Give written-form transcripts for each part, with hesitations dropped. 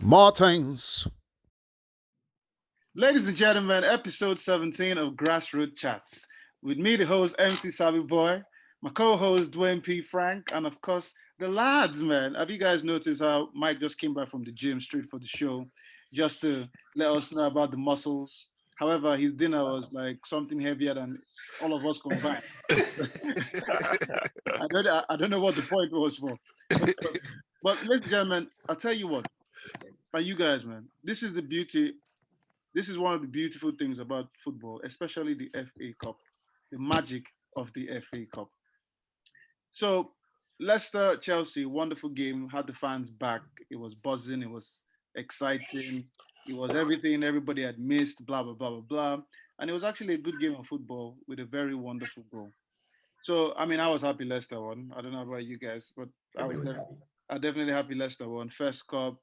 Martins. Ladies and gentlemen, episode 17 of Grassroot Chats. With me, the host, MC SaabiiBoi, my co-host, Dwayne P. Frank, and of course, the lads, man. Have you guys noticed how Mike just came back from the gym straight for the show just to let us know about the muscles? However, his dinner was like something heavier than all of us combined. I don't know what the point was for. But ladies and gentlemen, I'll tell you what, and you guys, man, this is one of the beautiful things about football, especially the FA Cup, the magic of the FA Cup. So, Leicester Chelsea, wonderful game, had the fans back. It was buzzing, it was exciting, it was everything everybody had missed, blah, blah, blah, blah, blah. And it was actually a good game of football with a very wonderful goal. So, I mean, I was happy Leicester won. I don't know about you guys, but I definitely happy Leicester won. First cup,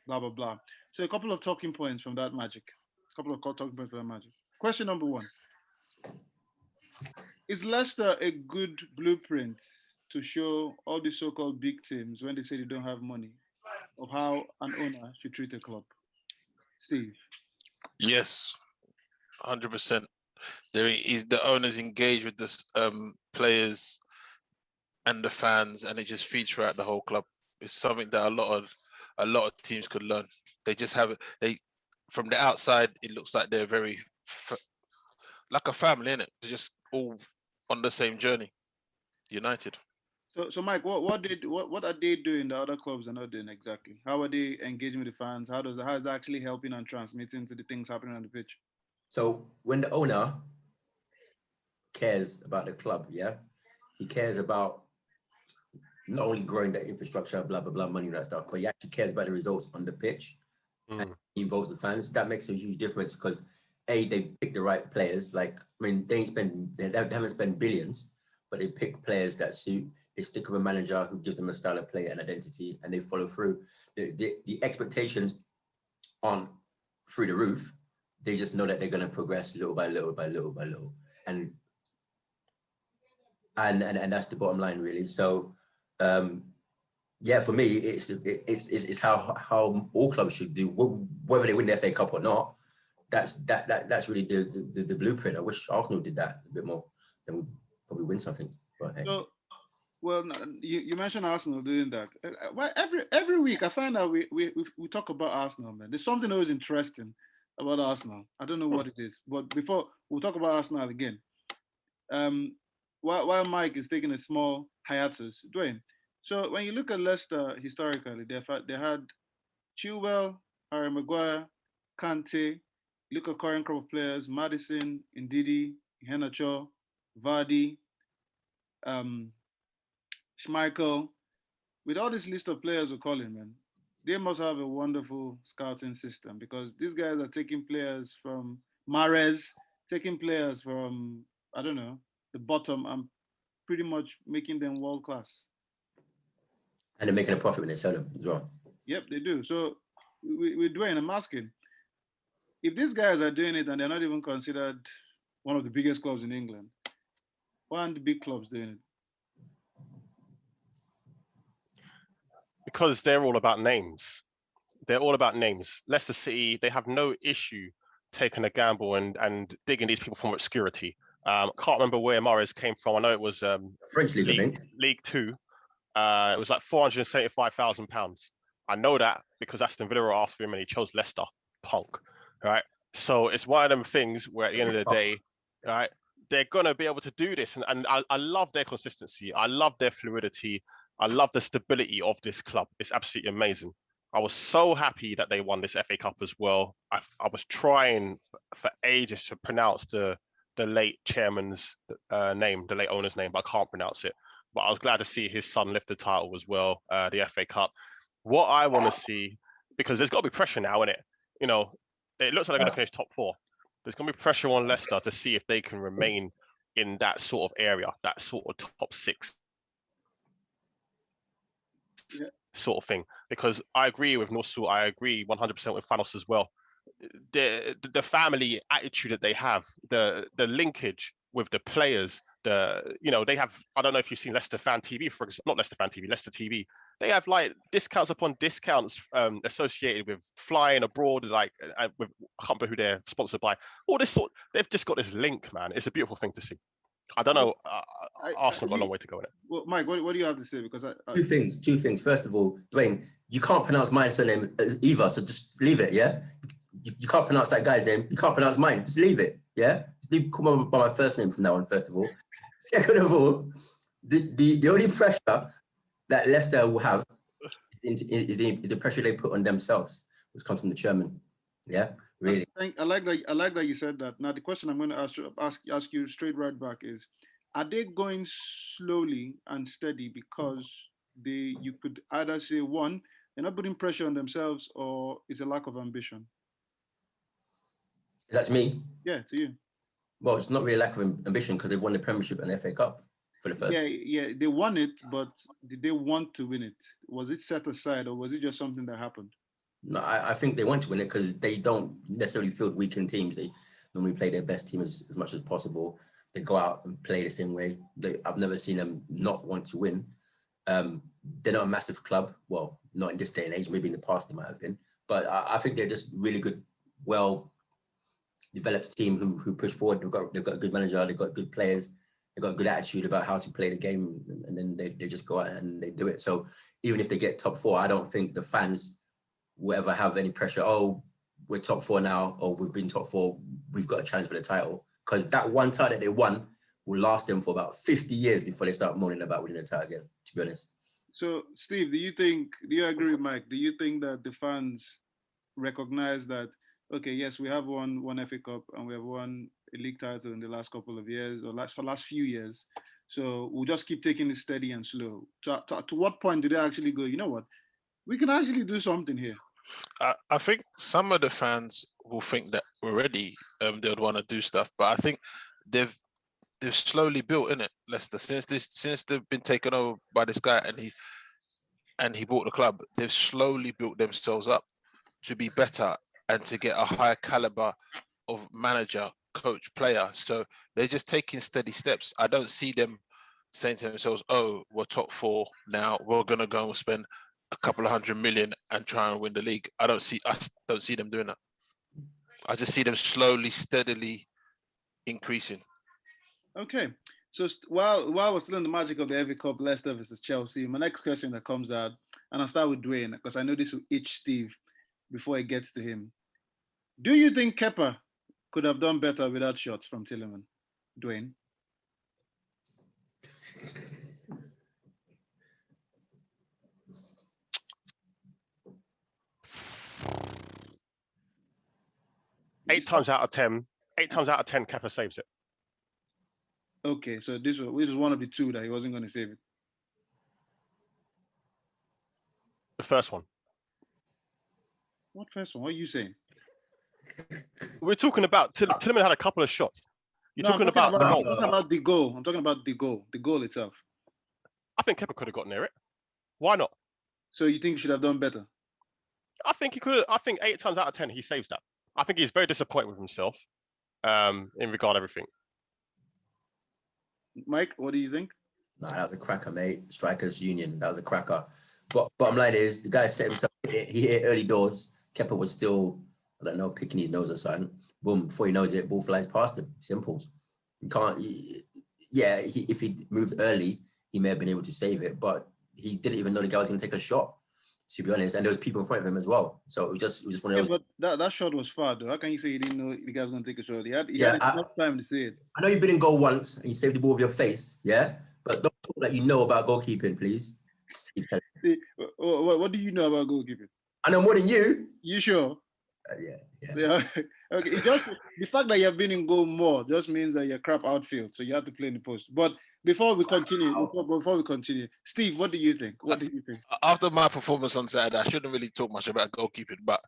blah, blah, blah. So, a couple of talking points from that magic. A couple of talking points from that magic. Question number one: is Leicester a good blueprint to show all the so-called big teams when they say they don't have money of how an owner should treat a club? Steve. Yes, 100%. There is the owners engaged with the players and the fans, and it just feeds throughout the whole club. It's something that a lot of teams could learn. They just have it. They from the outside, it looks like they're very like a family, innit? They're just all on the same journey, united. So Mike, what are they doing the other clubs are not doing exactly? How are they engaging with the fans? How is that actually helping and transmitting to the things happening on the pitch? So when the owner cares about the club, yeah, he cares about not only growing the infrastructure, blah blah blah, money and that stuff, but he actually cares about the results on the pitch. And he involves the fans. That makes a huge difference because they pick the right players. Like, I mean, they haven't spent billions, but they pick players that suit. They stick with a manager who gives them a style of play and identity, and they follow through. The expectations aren't through the roof. They just know that they're going to progress little by little by little by little, and that's the bottom line, really. So, yeah, for me, it's how all clubs should do, whether they win the FA Cup or not. That's really the blueprint. I wish Arsenal did that a bit more. Then we'd probably win something. But hey. So, well, you mentioned Arsenal doing that. Well, every week I find out we talk about Arsenal, man. There's something always interesting about Arsenal. I don't know what it is, but before we'll talk about Arsenal again. While Mike is taking a small hiatus, Dwayne. So when you look at Leicester historically, they had Chilwell, Harry Maguire, Kante. Look at current crop of players: Madison, Ndidi, Iheanacho, Vardy, Schmeichel. With all this list of players we're calling, man, they must have a wonderful scouting system because these guys are taking players from Mahrez, taking players from, I don't know, the bottom, and pretty much making them world class. And they're making a profit when they sell them as well. Yep, they do. So with Dwayne, I'm asking, if these guys are doing it and they're not even considered one of the biggest clubs in England, why aren't the big clubs doing it? Because they're all about names. They're all about names. Leicester City, they have no issue taking a gamble and digging these people from obscurity. Can't remember where Mahrez came from. I know it was French League, I think. League Two. It was like £475,000. I know that because Aston Villa asked for him and he chose Leicester. Punk, right? So it's one of them things where at the end of the day, right, they're gonna be able to do this, and I love their consistency. I love their fluidity. I love the stability of this club. It's absolutely amazing. I was so happy that they won this FA Cup as well. I was trying for ages to pronounce the late chairman's name, the late owner's name, but I can't pronounce it. But I was glad to see his son lift the title as well, the FA Cup. What I want to see, because there's got to be pressure now, innit? You know, it looks like they're going to finish top 4. There's going to be pressure on Leicester to see if they can remain in that sort of area, that sort of top 6 sort of thing. Because I agree with Nusu, I agree 100% with Thanos as well. The family attitude that they have, the linkage with the players, they have, I don't know if you've seen Leicester Fan TV, for example, not Leicester Fan TV, Leicester TV. They have like discounts upon discounts associated with flying abroad, like with, I can't remember who they're sponsored by. All this sort, they've just got this link, man. It's a beautiful thing to see. I don't know. Arsenal got a long way to go in it. Well, Mike, what do you have to say? Because Two things. First of all, Dwayne, you can't pronounce my surname either, so just leave it, yeah? You can't pronounce that guy's name. You can't pronounce mine. Just leave it, yeah? Just call me by my first name from now on, first of all. Second of all, the only pressure that Leicester will have is the pressure they put on themselves, which comes from the chairman. Yeah, really. I like that you said that. Now the question I'm going to ask you straight right back is: are they going slowly and steady because you could either say one, they're not putting pressure on themselves, or it's a lack of ambition? That's me. Yeah, to you. Well, it's not really a lack of ambition because they've won the Premiership and FA Cup for the first. Yeah, they won it, but did they want to win it? Was it set aside, or was it just something that happened? No, I think they want to win it because they don't necessarily field weakened teams. They normally play their best team as much as possible. They go out and play the same way. I've never seen them not want to win. They're not a massive club. Well, not in this day and age. Maybe in the past they might have been. But I think they're just really good, well-developed team who push forward. They've got a good manager. They've got good players. They've got a good attitude about how to play the game. And then they just go out and they do it. So even if they get top four, I don't think the fans will ever have any pressure. Oh, we're top four now. Or we've been top four. We've got a challenge for the title. Because that one title that they won will last them for about 50 years before they start moaning about winning the title again, to be honest. So, Steve, do you agree with Mike? Do you think that the fans recognize that, okay, yes, we have won one FA Cup and we have won a league title in the last couple of years, or last few years. So we'll just keep taking it steady and slow. To what point do they actually go, you know what, we can actually do something here? I think some of the fans will think that already they would want to do stuff, but I think they've slowly built in it, Leicester, since they've been taken over by this guy and he bought the club. They've slowly built themselves up to be better and to get a higher caliber of manager, coach, player. So they're just taking steady steps. I don't see them saying to themselves, "Oh, we're top four now. We're gonna go and spend a couple of $100 million and try and win the league." I don't see them doing that. I just see them slowly, steadily increasing. Okay. So while we're still in the magic of the FA Cup, Leicester versus Chelsea, my next question that comes out, and I'll start with Dwayne, because I know this will itch Steve before it gets to him. Do you think Kepa could have done better without shots from Tielemans, Dwayne? Eight times out of 10, Kepa saves it. Okay, so this was one of the two that he wasn't going to save it. The first one. What first one? What are you saying? We're talking about Tielemans had a couple of shots. I'm talking about the goal. I'm talking about the goal. I'm talking about the goal itself. I think Kepa could have got near it. Why not? So you think he should have done better? I think he could. I think 8 times out of 10 he saves that. I think he's very disappointed with himself in regard to everything. Mike, what do you think? Nah, that was a cracker, mate. Strikers Union, that was a cracker. But bottom line is, the guy set himself, he hit early doors. Kepa was still, I don't know, picking his nose or something. Boom, before he knows it, ball flies past him. Simples. You can't, if he moved early, he may have been able to save it, but he didn't even know the guy was going to take a shot, to be honest. And there was people in front of him as well. So it was just one of those. But that shot was far, though. How can you say he didn't know the guy was going to take a shot? He had enough time to see it. I know you've been in goal once and you saved the ball with your face, yeah? But don't talk like you know about goalkeeping, please. What do you know about goalkeeping? I know more than you. You sure? Yeah. Okay. It's just the fact that you have been in goal more just means that you're crap outfield, so you have to play in the post. But before we continue, Steve, what do you think? After my performance on Saturday, I shouldn't really talk much about goalkeeping, but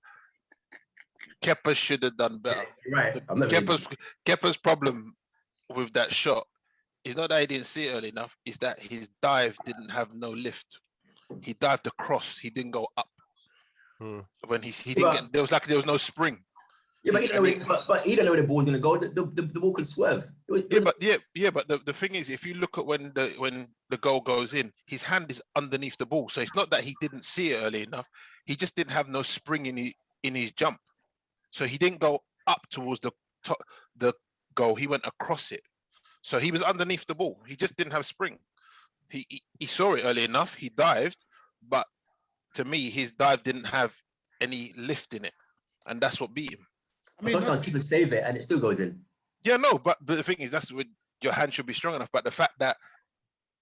Kepa should have done better. Right. Kepa's problem with that shot is not that he didn't see it early enough, it's that his dive didn't have no lift. He dived across, he didn't go up. When he didn't get, there was no spring. Yeah, but he don't know where the ball's gonna go. The ball could swerve. But the thing is, if you look at when the goal goes in, his hand is underneath the ball. So it's not that he didn't see it early enough. He just didn't have no spring in his jump. So he didn't go up towards the goal. He went across it. So he was underneath the ball. He just didn't have spring. He saw it early enough. He dived, but to me, his dive didn't have any lift in it, and that's what beat him. I mean, sometimes keepers save it and it still goes in. Yeah, no, but the thing is, that's when your hand should be strong enough. But the fact that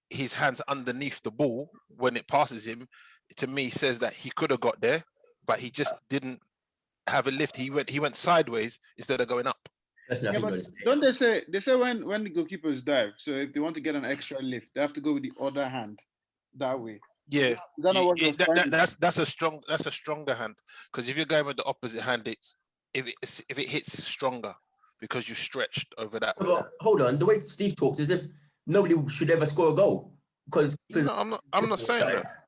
his hand's underneath the ball when it passes him, to me, says that he could have got there, but he just didn't have a lift. He went sideways instead of going up. That's Yeah, but don't they say when the goalkeepers dive, so if they want to get an extra lift, they have to go with the other hand that way. Yeah, that's a stronger hand, because if you're going with the opposite hand, if it hits, it's stronger because you stretched over that way. But hold on, the way Steve talks is if nobody should ever score a goal because no, I'm not saying that.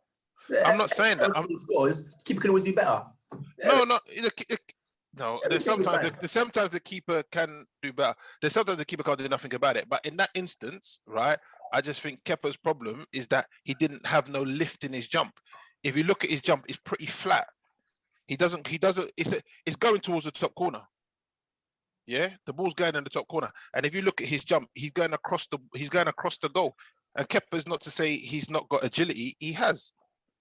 I'm not saying that. Scores, keeper can always do better. No. There's sometimes the keeper can do better. There's sometimes the keeper can't do nothing about it. But in that instance, right, I just think Kepa's problem is that he didn't have no lift in his jump. If you look at his jump, it's pretty flat. He doesn't. It's going towards the top corner. Yeah, the ball's going in the top corner. And if you look at his jump, he's going across the goal. And Kepa's not to say he's not got agility. He has.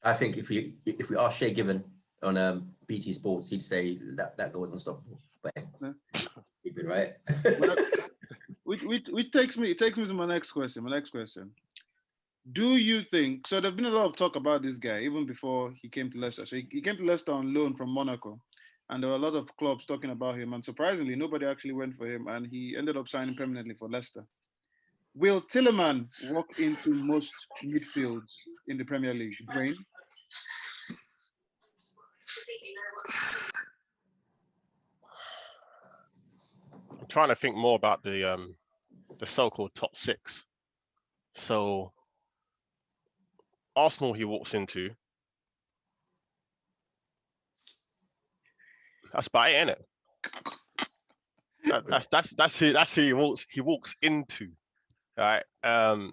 I think if we ask Shay Given on BT Sports, he'd say that goal was unstoppable. But keep it right. Which takes me to my next question. Do you think, so there's been a lot of talk about this guy even before he came to Leicester. So he came to Leicester on loan from Monaco, and there were a lot of clubs talking about him, and surprisingly nobody actually went for him, and he ended up signing permanently for Leicester. Will Tielemans walk into most midfields in the Premier League? Dwayne? I'm trying to think more about the so-called top six. So Arsenal he walks into. That's about it, innit? That's who he walks into. Right. Man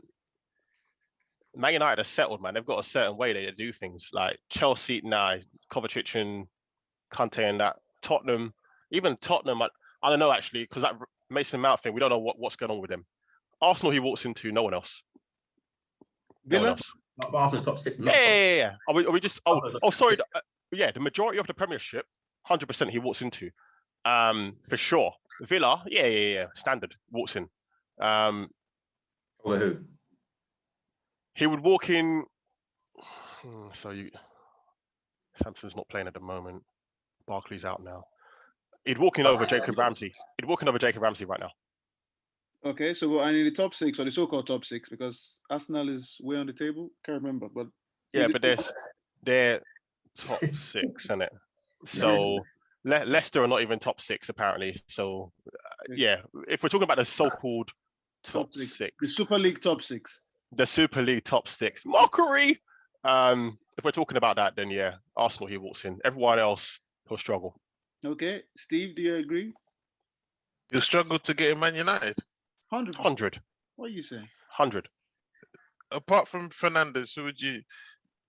United are settled, man. They've got a certain way they do things. Like Chelsea, Kovacic and Kante and that. Tottenham, even Tottenham, I don't know actually, because that Mason Mount thing, we don't know what's going on with him. Arsenal he walks into, no one else. No one else. Arsenal's top six. Yeah. Are we just? Oh, sorry. Yeah, the majority of the Premiership, 100% he walks into, for sure. Villa, yeah, standard walks in. Over who? He would walk in. Samson's not playing at the moment. Barkley's out now. He'd walk in over Jacob Ramsey. He'd walk in over Jacob Ramsey right now. Okay, so I need the top six, or the so-called top six, because Arsenal is way on the table. Can't remember, but yeah, but they're top six, isn't it? So Leicester are not even top six apparently. So yeah, if we're talking about the so-called top six, the Super League top six, the Super League top six, mockery. If we're talking about that, then yeah, Arsenal he walks in. Everyone else he'll struggle. Okay, Steve, do you agree? He'll struggle to get in Man United. 100. What are you saying? 100. Apart from Fernandes, who would you?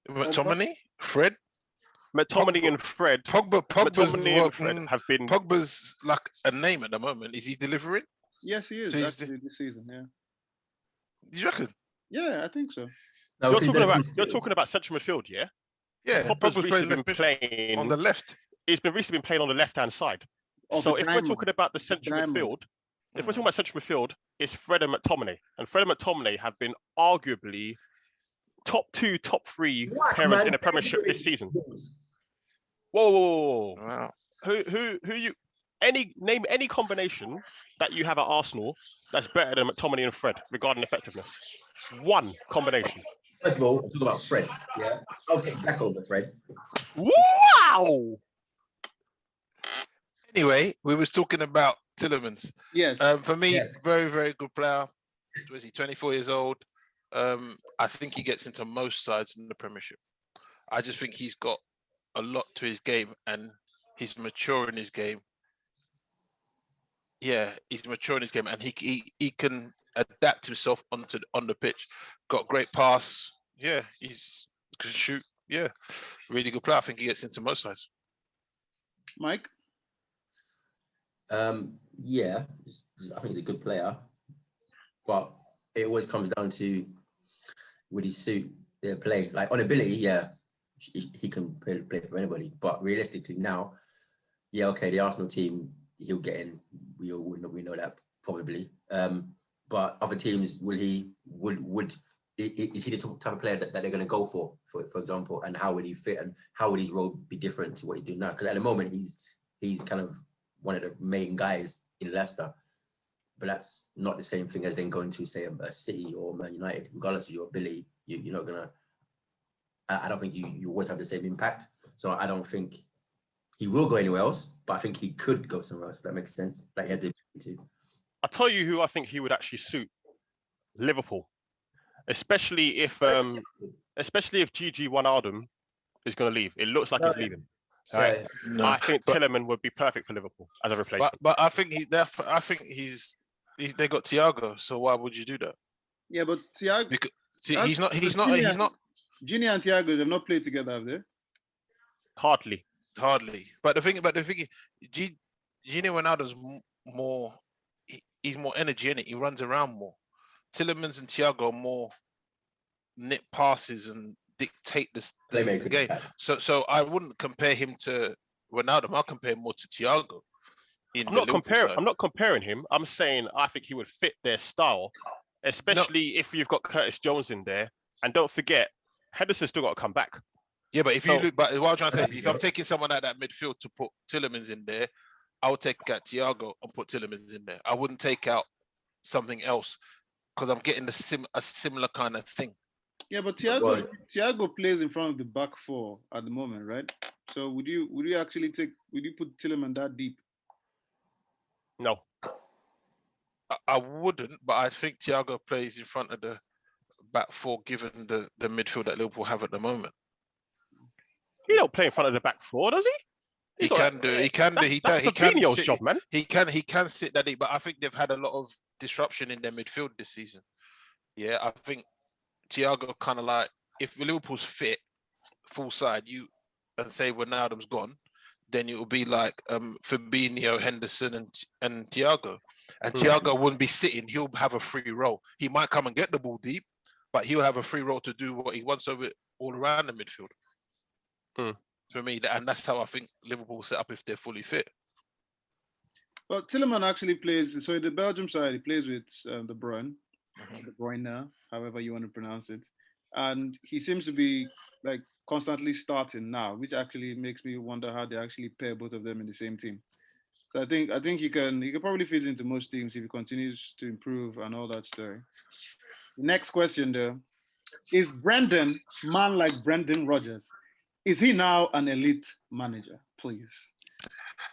McTominay, Fred, McTominay and Fred. Pogba's like a name at the moment. Is he delivering? Yes, he is. So actually, this season, yeah. You reckon? Yeah, I think so. No, you're talking about central midfield, yeah? Yeah, Pogba's recently been playing on the left. He's been recently playing on the left-hand side. So if we're talking about the central midfield, it's Fred and McTominay. And Fred and McTominay have been arguably top 2, top 3 pairings in the Premiership this season. Whoa. Wow. Who you name any combination that you have at Arsenal that's better than McTominay and Fred regarding effectiveness. One combination. First of all, I'm talking about Fred. Yeah. I'll get back over Fred. Wow. Anyway, we was talking about Tielemans. Yes. For me, very, very good player. Was he 24 years old? I think he gets into most sides in the Premiership. I just think he's got a lot to his game and he's mature in his game. yeah, he's mature in his game, and he can adapt himself on the pitch. Got great pass. Yeah, he's can shoot. Yeah, really good player. I think he gets into most sides. Mike? Yeah, I think he's a good player, but it always comes down to would he suit their play? Like on ability, yeah, he can play for anybody. But realistically now, yeah, okay, the Arsenal team, he'll get in. We know that probably. But other teams, would is he the type of player that they're going to go for example, and how would he fit, and how would his role be different to what he's doing now? Because at the moment, he's kind of one of the main guys in Leicester, but that's not the same thing as then going to, say, a City or Man United. Regardless of your ability, you're not gonna. I don't think you always have the same impact. So I don't think he will go anywhere else, but I think he could go somewhere else, if that makes sense. Like he had the ability to. I'll tell you who I think he would actually suit: Liverpool, especially if Gigi Wijnaldum is going to leave. It looks like he's leaving. Right? No, I think Tielemans would be perfect for Liverpool as a replacement. But I think they got Thiago. So why would you do that? Yeah, but Thiago. Because he's not. Gini and Thiago, they've not played together, have they? Hardly. But the thing is, Gini Ronaldo's more. He's more energy in it. He runs around more. Tielemans and Thiago are more nip passes and dictate the game. So I wouldn't compare him to Ronaldo. I'll compare him more to Thiago. I'm not comparing him. I'm saying I think he would fit their style, especially if you've got Curtis Jones in there. And don't forget, Henderson's still got to come back. Yeah, but you look, but what I'm trying to say is, if I'm taking someone out that midfield to put Tielemans in there, I would take out Thiago and put Tielemans in there. I wouldn't take out something else because I'm getting a similar kind of thing. Yeah, but Thiago plays in front of the back four at the moment, right? So would you put Tielemans that deep? No. I wouldn't, but I think Thiago plays in front of the back four, given the midfield that Liverpool have at the moment. He don't play in front of the back four, does he? He can do. He can. Fabinho's job, man. He can sit that deep, but I think they've had a lot of disruption in their midfield this season. Yeah, I think Thiago kind of like, if Liverpool's fit, full side, and say Wijnaldum's gone, then it will be like Fabinho, Henderson, and Thiago. And Thiago wouldn't be sitting; he'll have a free role. He might come and get the ball deep, but he'll have a free role to do what he wants all around the midfield. For me, and that's how I think Liverpool set up if they're fully fit. Well, Tielemans actually plays. So in the Belgium side, he plays with the Brom, the Bruyne, however you want to pronounce it, and he seems to be like constantly starting now, which actually makes me wonder how they actually pair both of them in the same team. So I think he can probably fit into most teams if he continues to improve and all that story. The next question though, is Brendan man like Brendan Rodgers? Is he now an elite manager? Please.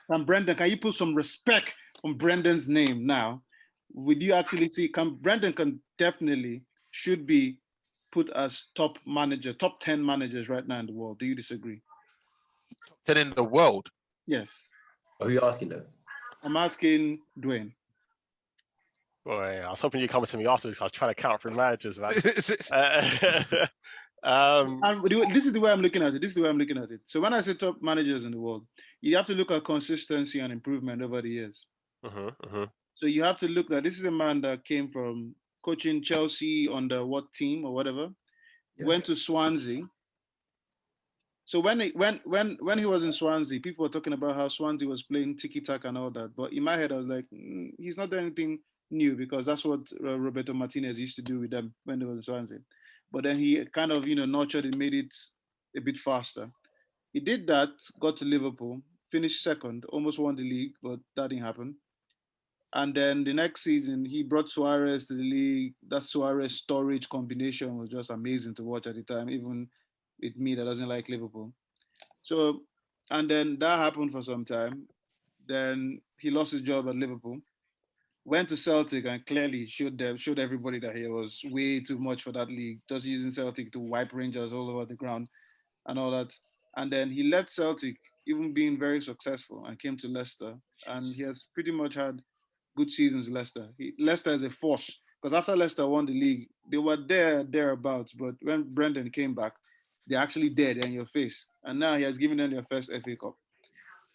And Brendan, can you put some respect on Brendan's name now? Would you actually see, Brendan should be put as top 10 managers right now in the world. Do you disagree? Top 10 in the world? Yes. Who are you asking though? I'm asking Dwayne. Boy, I was hoping you'd come to me afterwards. I was trying to count for managers, man. And this is the way I'm looking at it. So when I say top managers in the world, you have to look at consistency and improvement over the years. So you have to look at, this is a man that came from coaching Chelsea under what team or whatever, went to Swansea. So when he was in Swansea, people were talking about how Swansea was playing tiki-taka and all that. But in my head, I was like, he's not doing anything new, because that's what Roberto Martinez used to do with them when they were in Swansea. But then he kind of, nurtured and made it a bit faster. He did that, got to Liverpool, finished second, almost won the league, but that didn't happen. And then the next season, he brought Suarez to the league. That Suarez-Sturridge combination was just amazing to watch at the time, even with me that doesn't like Liverpool. So, and then that happened for some time. Then he lost his job at Liverpool, went to Celtic, and clearly showed everybody that he was way too much for that league, just using Celtic to wipe Rangers all over the ground and all that. And then he left Celtic, even being very successful, and came to Leicester. And he has pretty much had good seasons, Leicester. Leicester is a force. Because after Leicester won the league, they were thereabouts. But when Brendan came back, they're actually dead in your face. And now he has given them their first FA Cup.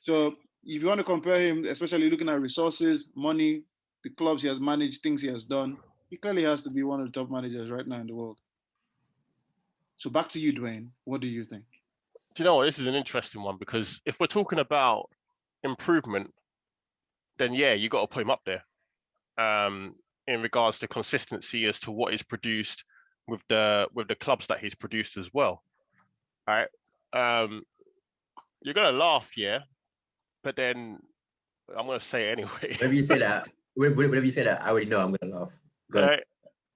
So if you want to compare him, especially looking at resources, money, the clubs he has managed, things he has done, he clearly has to be one of the top managers right now in the world. So back to you, Dwayne. What do you think? Do you know what? This is an interesting one because if we're talking about improvement, then yeah, you got to put him up there. In regards to consistency as to what is produced with the clubs that he's produced as well. All right. You're gonna laugh, yeah, but then I'm gonna say it anyway. Whenever you say that, I already know I'm gonna laugh. Go ahead.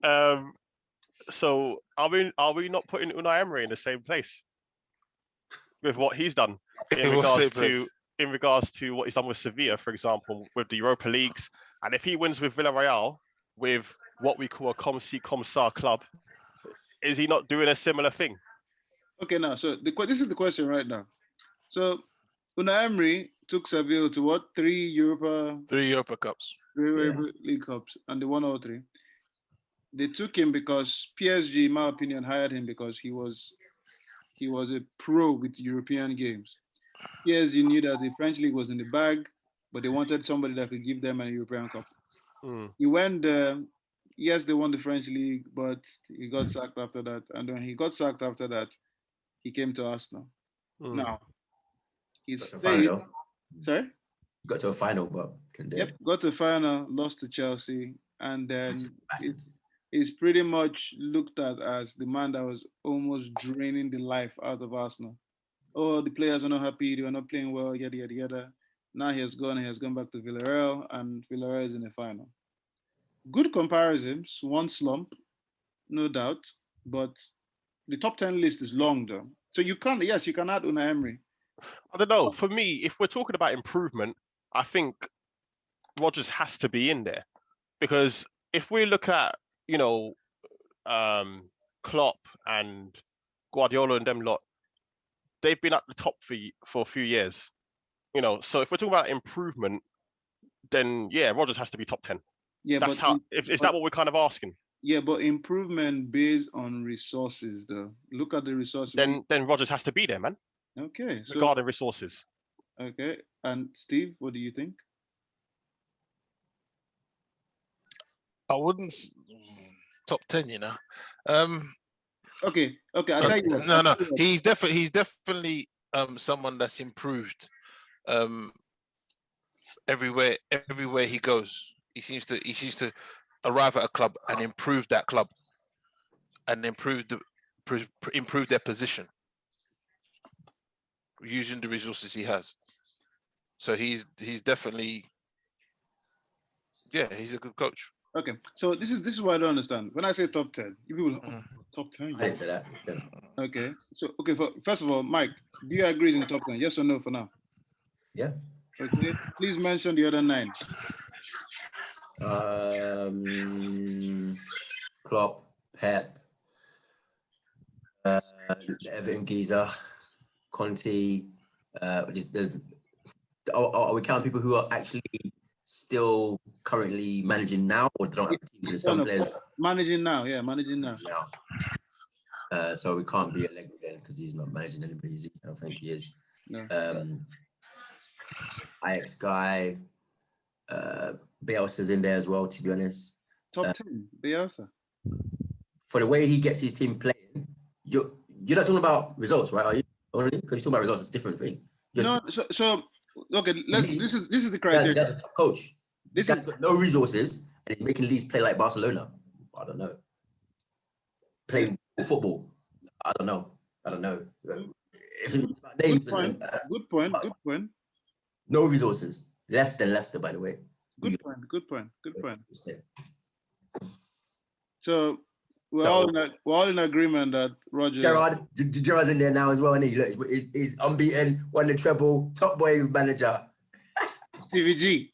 Right. So are we not putting Unai Emery in the same place with what he's done in regards to what he's done with Sevilla, for example, with the Europa Leagues, and if he wins with Villarreal with what we call a comme ci comme ça club, is he not doing a similar thing? Okay, now, so this is the question right now. So Unai Emery took Sevilla to what? Three Europa Cups. Three League Cups, and they won all three. They took him because PSG, in my opinion, hired him because he was a pro with European games. PSG knew that the French league was in the bag, but they wanted somebody that could give them a European Cup. He went there. Yes, they won the French league, but he got sacked after that. And when he got sacked after that, he came to Arsenal. Now, he stayed. Sorry? Got to a final, but got to a final, lost to Chelsea, and then he's pretty much looked at as the man that was almost draining the life out of Arsenal. Oh, the players are not happy, they were not playing well, yada, yada, yada. Now he has gone back to Villarreal, and Villarreal is in the final. Good comparisons, one slump, no doubt, but the top 10 list is long though. So you can add Unai Emery. I don't know. For me, if we're talking about improvement, I think Rodgers has to be in there. Because if we look at, Klopp and Guardiola and them lot, they've been at the top for a few years. So if we're talking about improvement, then yeah, Rodgers has to be top 10. Yeah, that's is that what we're kind of asking? Yeah, but improvement based on resources, though. Look at the resources. Then Rodgers has to be there, man. Okay. Regarding resources. Okay. And Steve, what do you think? I wouldn't top 10, Okay. I'll tell you what. No. He's definitely someone that's improved everywhere he goes. He seems to arrive at a club and improve that club and improve their position using the resources he has. So he's definitely, he's a good coach. Okay, so this is what I don't understand. When I say top 10, you people top 10. I didn't say that. Okay, so first of all, Mike, do you agree in the top 10? Yes or no for now? Yeah. Okay, please mention the other 9. Klopp, Pep, Everton Geezer, Conte. Are we counting people who are actually still currently managing now, or don't have teams? Some players managing now. Yeah, managing now. So we can't be Allegri then because he's not managing anybody. Is he? I don't think he is. No. Ajax guy. Bielsa's in there as well, to be honest. Top 10, Bielsa. For the way he gets his team playing, you're not talking about results, right? Are you? Only because you're talking about results, it's a different thing. Okay, this is the criteria. That's a top coach. This guy's got no resources and he's making Leeds play like Barcelona. I don't know. Playing football. I don't know. Good point. No resources. Less than Leicester, by the way. Good point. So we're all in agreement that Rodgers. Gerard's in there now as well, and he's unbeaten, won the treble, top boy manager. Stevie G.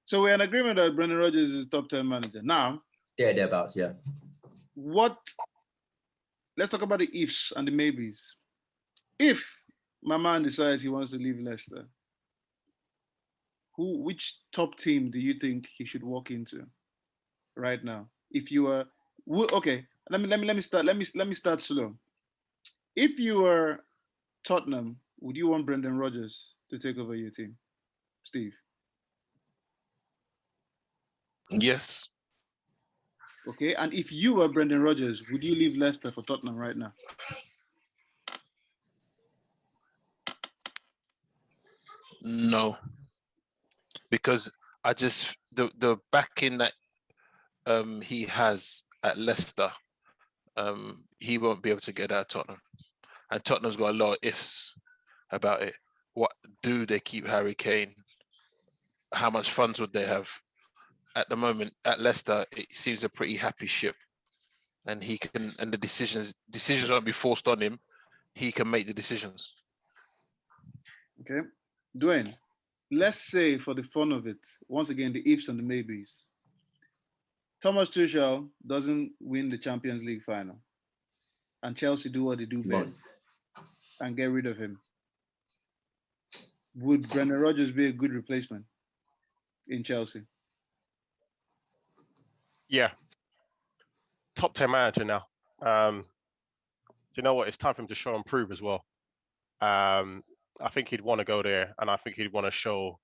So we're in agreement that Brendan Rodgers is top 10 manager. Now. Yeah, thereabouts, yeah. Let's talk about the ifs and the maybes. If my man decides he wants to leave Leicester, which top team do you think he should walk into right now? If you were, okay, let me start slow. If you were Tottenham, would you want Brendan Rodgers to take over your team, Steve? Yes. Okay, and if you were Brendan Rodgers, would you leave Leicester for Tottenham right now? No, because I just the backing that he has at Leicester, he won't be able to get out of Tottenham, and Tottenham's got a lot of ifs about it. What do they keep Harry Kane? How much funds would they have? At the moment at Leicester, it seems a pretty happy ship, and he can, and the decisions won't be forced on him. He can make the decisions. Okay, Dwayne, let's say for the fun of it, once again, the ifs and the maybes. Thomas Tuchel doesn't win the Champions League final, and Chelsea do what they do best and get rid of him. Would Brendan Rodgers be a good replacement in Chelsea? Yeah. Top 10 manager now. You know what? It's time for him to show and prove as well. I think he'd want to go there, and I think he'd want to show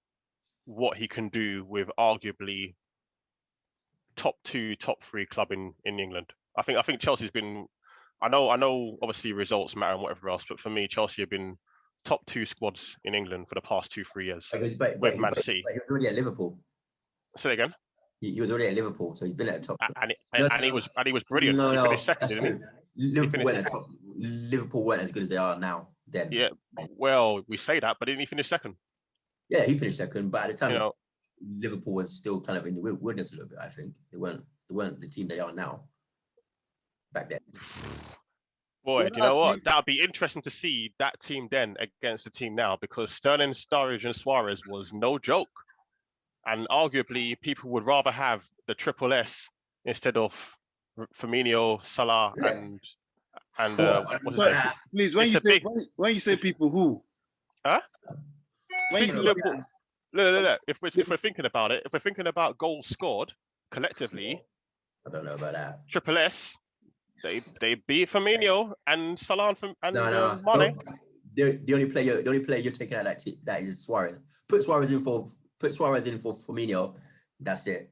what he can do with arguably top 2, top 3 club in England. I think Chelsea's been. I know. Obviously, results matter and whatever else, but for me, Chelsea have been top 2 squads in England for the past 2-3 years with Man City. He was already at Liverpool. Say it again. He was already at Liverpool, so he's been at the top. And he was brilliant. No, he finished second, that's didn't true. Liverpool weren't as good as they are now. Then. he? Yeah. Well, we say that, but didn't he finish second? Yeah, he finished second, but at the time, You know, Liverpool was still kind of in the wilderness a little bit. I think they weren't the team they are now. Back then. boy, do you know what? That would be interesting to see that team then against the team now, because Sterling, Sturridge, and Suarez was no joke. And arguably, people would rather have the triple S instead of Firmino, Salah, and what's his name? Please, when you say people, who? Huh? When you say Liverpool, look. If we're thinking about it, if we're thinking about goals scored collectively, I don't know about that. triple S, they beat Firmino and Salah and Mane. The only player you're taking out that is Suarez. Put Suarez in for Firmino. That's it.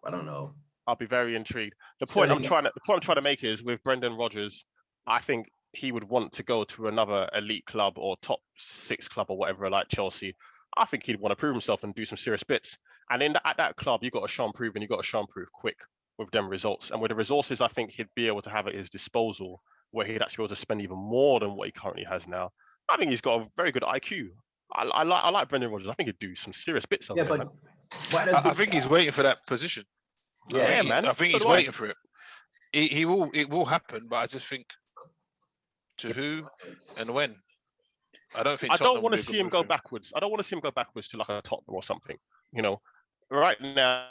I don't know. I'll be very intrigued. The point I'm trying to make is with Brendan Rodgers, I think he would want to go to another elite club or top 6 club or whatever, like Chelsea. I think he'd want to prove himself and do some serious bits. And at that club, you got to show and prove, and you got to show and prove quick with them results. And with the resources, I think he'd be able to have at his disposal, where he'd actually be able to spend even more than what he currently has now. I think he's got a very good IQ. I like Brendan Rodgers. I think he'd do some serious bits over there. I think he's waiting for that position. Yeah, man. I think he's waiting for it. It will happen, but I just think to who and when. I don't think. I don't want to see him go backwards. I don't want to see him go backwards to like a Tottenham or something. You know, right now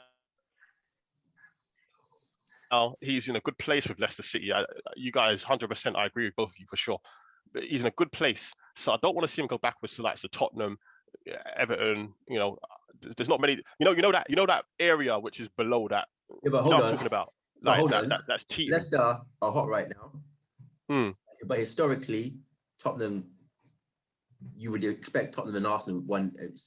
he's in a good place with Leicester City. You guys, 100%, I agree with both of you for sure. But he's in a good place, so I don't want to see him go backwards to like Tottenham, Everton. You know, there's not many. You know that area which is below that. Yeah, but hold on. I'm talking about. Like, that's team. Leicester are hot right now. But historically, Tottenham, you would expect Tottenham and Arsenal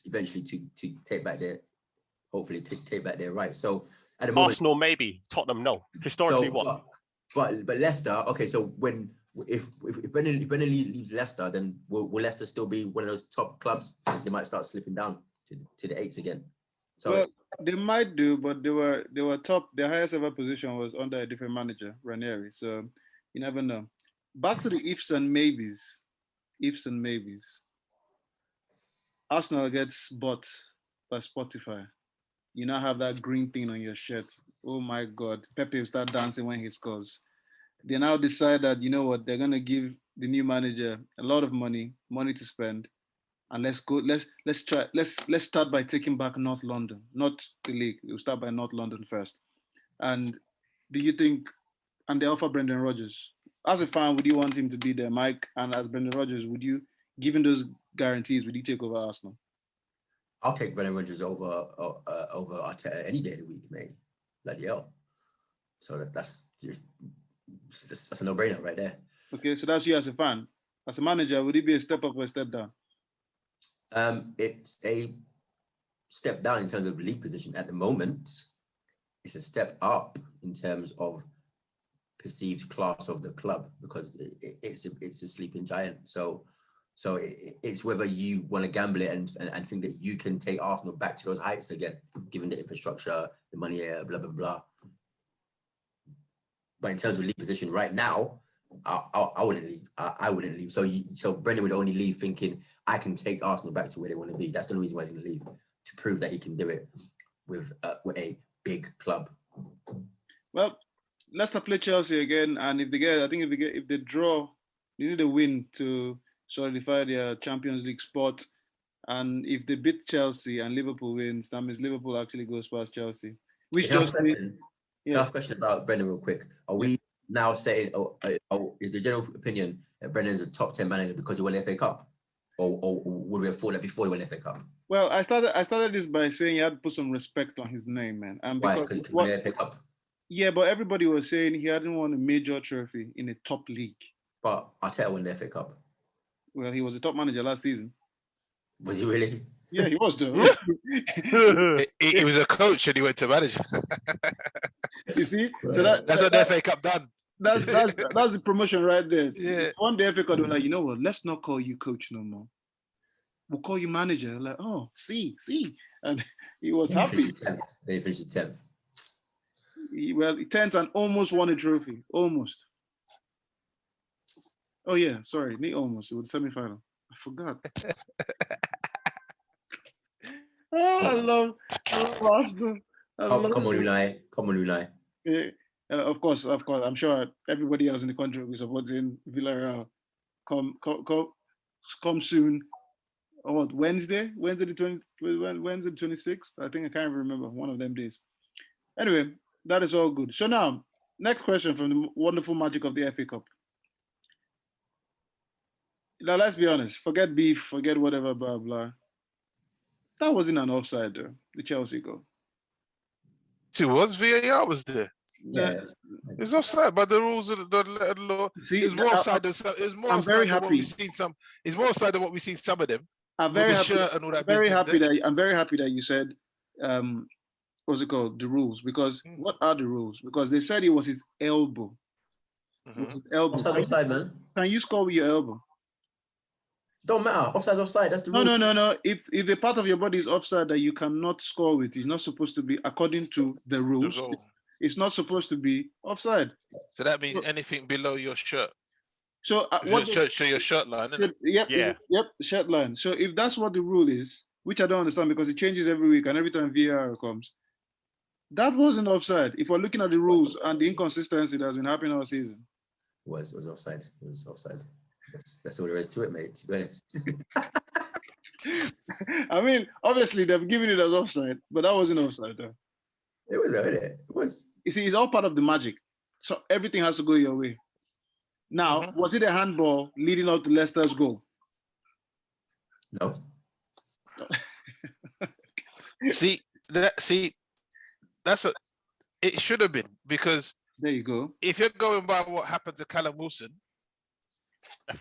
eventually to take back their right. So at the moment, Arsenal maybe, Tottenham no. Historically, what? But Leicester, okay. So if Brendan leaves Leicester, then will Leicester still be one of those top clubs? They might start slipping down to the 8s again. So well, they might do, but they were top. Their highest ever position was under a different manager, Ranieri. So you never know. Back to the ifs and maybes. Ifs and maybes. Arsenal gets bought by Spotify. You now have that green thing on your shirt. Oh my God. Pepe will start dancing when he scores. They now decide that, you know what, they're gonna give the new manager a lot of money to spend. And let's start by taking back North London, not the league. We'll start by North London first. And do you think, and they offer Brendan Rodgers. As a fan, would you want him to be there, Mike? And as Brendan Rodgers, would you, given those guarantees, would you take over Arsenal? I'll take Brendan Rodgers over Arteta any day of the week, mate. Bloody hell. So that's a no-brainer right there. Okay, so that's you as a fan. As a manager, would it be a step up or a step down? It's a step down in terms of league position at the moment. It's a step up in terms of perceived class of the club because it's a sleeping giant. So it's whether you want to gamble it and think that you can take Arsenal back to those heights again, given the infrastructure, the money, blah blah blah. But in terms of league position right now, I wouldn't leave. I wouldn't leave. So Brendan would only leave thinking I can take Arsenal back to where they want to be. That's the only reason why he's going to leave, to prove that he can do it with a big club. Well, Leicester play Chelsea again, and if they draw, they need a win to solidify their Champions League spot. And if they beat Chelsea and Liverpool wins, that means Liverpool actually goes past Chelsea. Can I ask a question about Brendan real quick? Are we now saying, is the general opinion that Brendan's a top 10 manager because he won the FA Cup? Or would we have thought that before he won the FA Cup? Well, I started this by saying you had to put some respect on his name, man. And why? Because he won the FA Cup? Yeah, but everybody was saying he hadn't won a major trophy in a top league. But Arteta won the FA Cup. Well, he was a top manager last season. Was he really? Yeah, he was though. he was a coach and he went to manager. You see? So that's what the FA Cup done. That's the promotion right there. Yeah. One day FA Cup, they were like, you know what? Let's not call you coach no more. We'll call you manager. Like, oh, see. And he was happy. Then he finished 10th. He 10th and almost won a trophy. Almost. Oh yeah, sorry, not almost. It was semi-final. I forgot. I love Arsenal. Come on, Unai. Yeah, of course. I'm sure everybody else in the country will be supporting Villarreal. Come soon. Oh, what, Wednesday the 26th? I think I can't even remember one of them days. Anyway, that is all good. So now, next question from the wonderful magic of the FA Cup. Now, let's be honest. Forget beef, forget whatever, blah, blah. That wasn't an offside, though, the Chelsea goal. It was. VAR was there. Yeah. It's offside, but the rules of the law. See, it's more offside than some. It's more I'm offside very than what happy. we've seen some. It's more offside than what we've seen some of them. I'm very happy. And all that I'm very happy that you said, what's it called, the rules, because what are the rules? Because they said it was his elbow. Mm-hmm. His elbow. Offside, man. Can you score with your elbow? Don't matter. Offside. That's the rule. No. If the part of your body is offside that you cannot score with, it's not supposed to be, according to the rules. It's not supposed to be offside. So that means anything below your shirt. So show your shirt line. Isn't it? Yep, shirt line. So if that's what the rule is, which I don't understand because it changes every week and every time VAR comes, that wasn't offside. If we're looking at the rules and the inconsistency that has been happening all season, it was offside. It was offside. That's all there is to it, mate. To be honest. I mean, obviously they've given it as offside, but that wasn't offside, though. It was, isn't it? It was. You see, it's all part of the magic. So everything has to go your way. Now, was it a handball leading up to Leicester's goal? No. It should have been, because there you go. If you're going by what happened to Callum Wilson,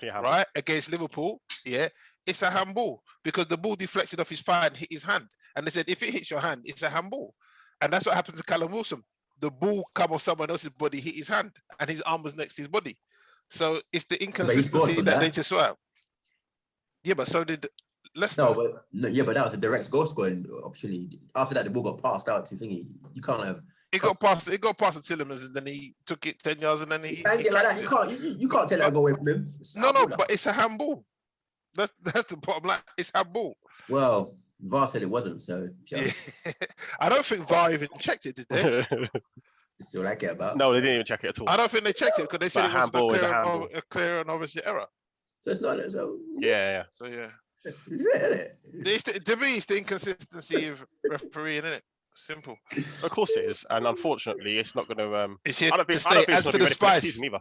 right, against Liverpool, it's a handball because the ball deflected off his thigh and hit his hand. And they said, if it hits your hand, it's a handball. And that's what happened to Callum Wilson. The ball come off someone else's body, hit his hand, and his arm was next to his body. So it's the inconsistency that they just saw. Yeah, but so did Leicester. But that was a direct goal scoring opportunity. After that, the ball got passed out to thingy. You can't have. It got past the Tillemans, and then he took it 10 yards, and then he can't get like that. You can't take that goal away from him. But it's a handball. That's the bottom line. It's handball. Well, VAR said it wasn't, so I don't think VAR even checked it, did they? That's all I care about. No, they didn't even check it at all. I don't think they checked it because they said it was a clear and obvious error. So it's not so. Yeah. So yeah. To me, it's the inconsistency of refereeing, isn't it? Simple. Of course it is, and unfortunately, it's not going to. It's here to stay. It adds to the spice. Either.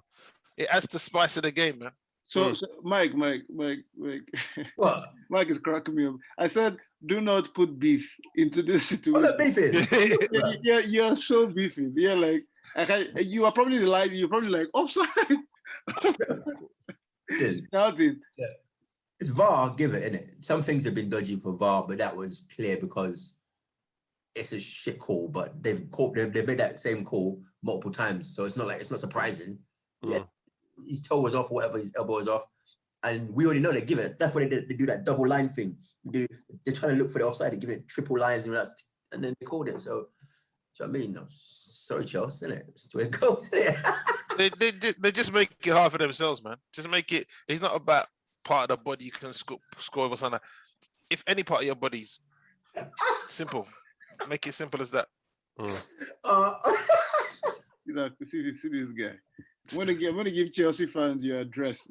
It adds the spice of the game, man. So Mike. What? Mike is cracking me up. I said do not put beef into this situation. What beef is? You're so beefy. You're like, you are probably you're probably like offside. Doubt it. Yeah. It's VAR, give it, innit? Some things have been dodgy for VAR, but that was clear because it's a shit call. But they've made that same call multiple times, so it's not surprising. Yeah, his toe was off, whatever, his elbow was off, and we already know they give it. That's what they do that double line thing. They're trying to look for the offside. They give it triple lines and then they called it. So, do you know what I mean? No, sorry, Chelsea, innit? It's the way it goes, innit? They just make it hard for themselves, man. Just make it. It's not about part of the body you can score with something. If any part of your body's simple, make it simple as that. See this guy. I'm gonna give Chelsea fans your address.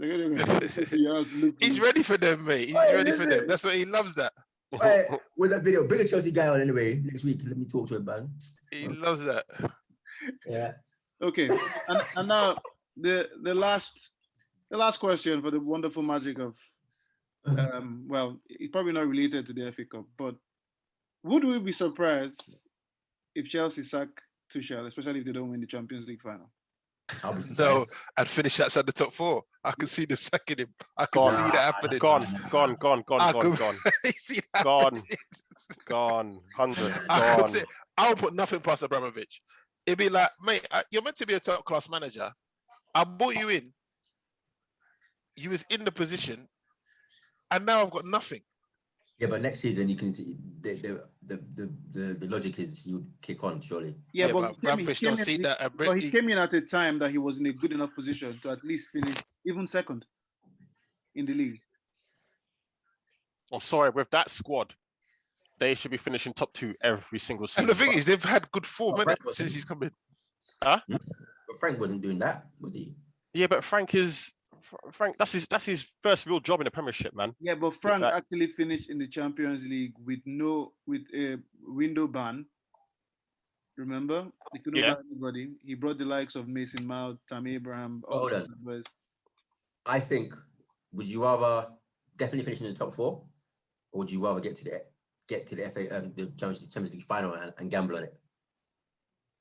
He's ready for them, mate. He's ready for them. That's why he loves that. With that video, bring a Chelsea guy on anyway next week. Let me talk to him, man. He loves that. Yeah. Okay, and now the last question for the wonderful magic of, well, it's probably not related to the FA Cup, but would we be surprised if Chelsea sack Tuchel, especially if they don't win the Champions League final? No, I'd finish outside the top 4. I can see them sacking him. I can see that happening. Gone. See that happening. Gone. 100. Gone. I'll put nothing past Abramovich. It'd be like, mate, you're meant to be a top class manager. I brought you in. You was in the position, and now I've got nothing. Yeah, but next season you can see the logic is he would kick on, surely. Yeah, but he came in at a time that he was in a good enough position to at least finish even second in the league. I'm sorry, with that squad, they should be finishing top 2 every single season. And the thing is, they've had good form since he's come in. Huh? But Frank wasn't doing that, was he? Yeah, but Frank, that's his first real job in the Premiership, man. Yeah, but Frank actually finished in the Champions League with a window ban. Remember? He couldn't buy anybody. He brought the likes of Mason Mount, Tammy Abraham. Hold on. I think, would you rather definitely finish in the top 4, or would you rather get to the FA the Champions League final and gamble on it?